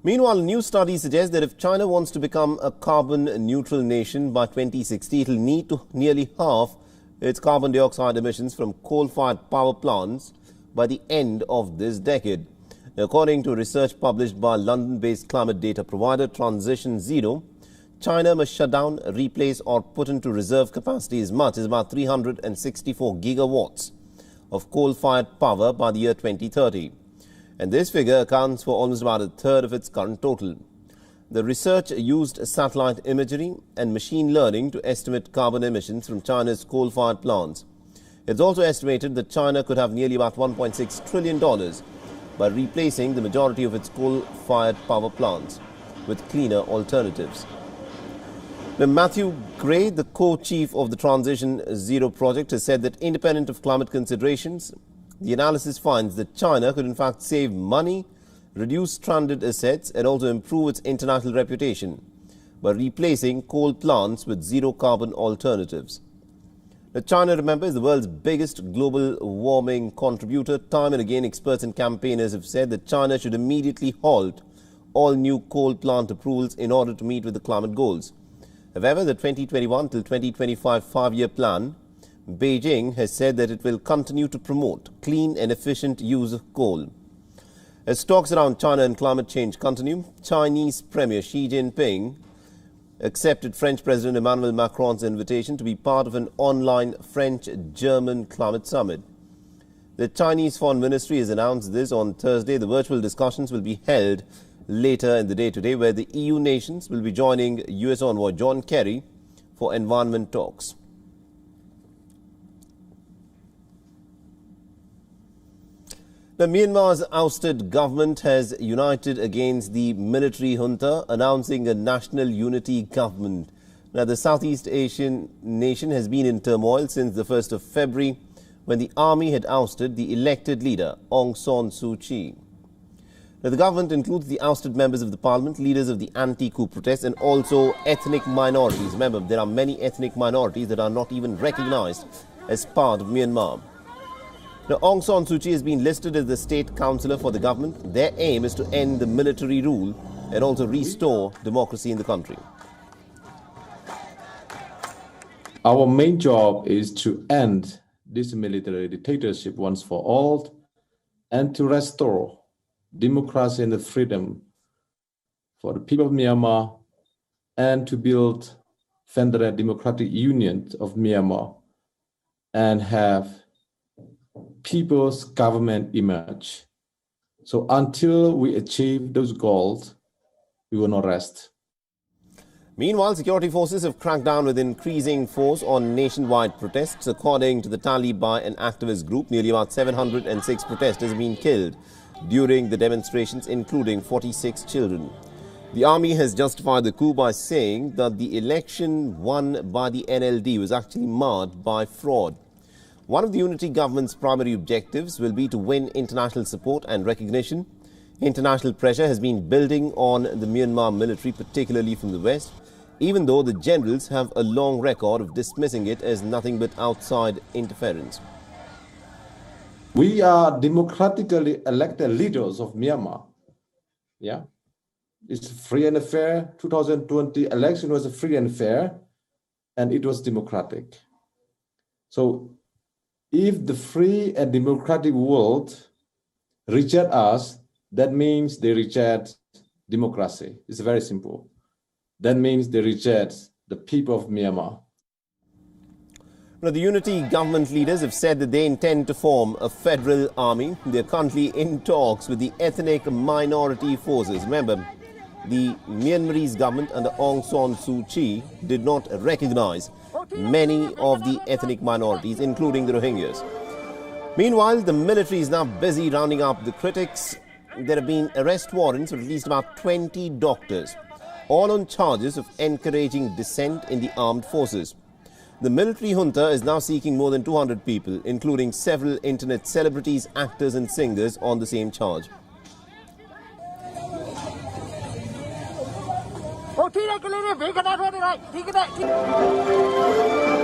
Meanwhile, a new study suggests that if China wants to become a carbon-neutral nation by 2060, it will need to nearly halve its carbon dioxide emissions from coal-fired power plants by the end of this decade. According to research published by London-based climate data provider Transition Zero, China must shut down, replace or put into reserve capacity as much as about 364 gigawatts of coal-fired power by the year 2030. And this figure accounts for almost about a third of its current total. The research used satellite imagery and machine learning to estimate carbon emissions from China's coal-fired plants. It's also estimated that China could have nearly about $1.6 trillion by replacing the majority of its coal-fired power plants with cleaner alternatives. Now, Matthew Gray, the co-chief of the Transition Zero project, has said that independent of climate considerations, the analysis finds that China could in fact save money, reduce stranded assets and also improve its international reputation by replacing coal plants with zero-carbon alternatives. Now, China, remember, is the world's biggest global warming contributor. Time and again, experts and campaigners have said that China should immediately halt all new coal plant approvals in order to meet with the climate goals. However, the 2021 till 2025 five-year plan, Beijing has said that it will continue to promote clean and efficient use of coal. As talks around China and climate change continue, Chinese Premier Xi Jinping accepted French President Emmanuel Macron's invitation to be part of an online French-German climate summit. The Chinese Foreign Ministry has announced this on Thursday. The virtual discussions will be held later in the day today, where the EU nations will be joining US envoy John Kerry for environment talks. Now, Myanmar's ousted government has united against the military junta, announcing a national unity government. Now, the Southeast Asian nation has been in turmoil since the 1st of February, when the army had ousted the elected leader, Aung San Suu Kyi. Now, the government includes the ousted members of the parliament, leaders of the anti-coup protests, and also ethnic minorities. Remember, there are many ethnic minorities that are not even recognized as part of Myanmar. Now, Aung San Suu Kyi has been listed as the state councillor for the government. Their aim is to end the military rule and also restore democracy in the country. Our main job is to end this military dictatorship once for all and to restore democracy and the freedom for the people of Myanmar and to build Federal Democratic Union of Myanmar and have people's government emerge. So until we achieve those goals, we will not rest. Meanwhile, security forces have cracked down with increasing force on nationwide protests. According to the tally by an activist group, nearly about 706 protesters have been killed during the demonstrations, including 46 children. The army has justified the coup by saying that the election won by the NLD was actually marred by fraud. One of the unity government's primary objectives will be to win international support and recognition. International pressure has been building on the Myanmar military, particularly from the West, even though the generals have a long record of dismissing it as nothing but outside interference. We are democratically elected leaders of Myanmar. Yeah, it's free and fair. 2020 election was free and fair, and it was democratic. So if the free and democratic world reject us, that means they reject democracy. It's very simple. That means they reject the people of Myanmar. Now, the unity government leaders have said that they intend to form a federal army. They are currently in talks with the ethnic minority forces. Remember, the Myanmarese government under Aung San Suu Kyi did not recognize many of the ethnic minorities, including the Rohingyas. Meanwhile, the military is now busy rounding up the critics. There have been arrest warrants for at least about 20 doctors, all on charges of encouraging dissent in the armed forces. The military junta is now seeking more than 200 people, including several internet celebrities, actors and singers, on the same charge. ठीक है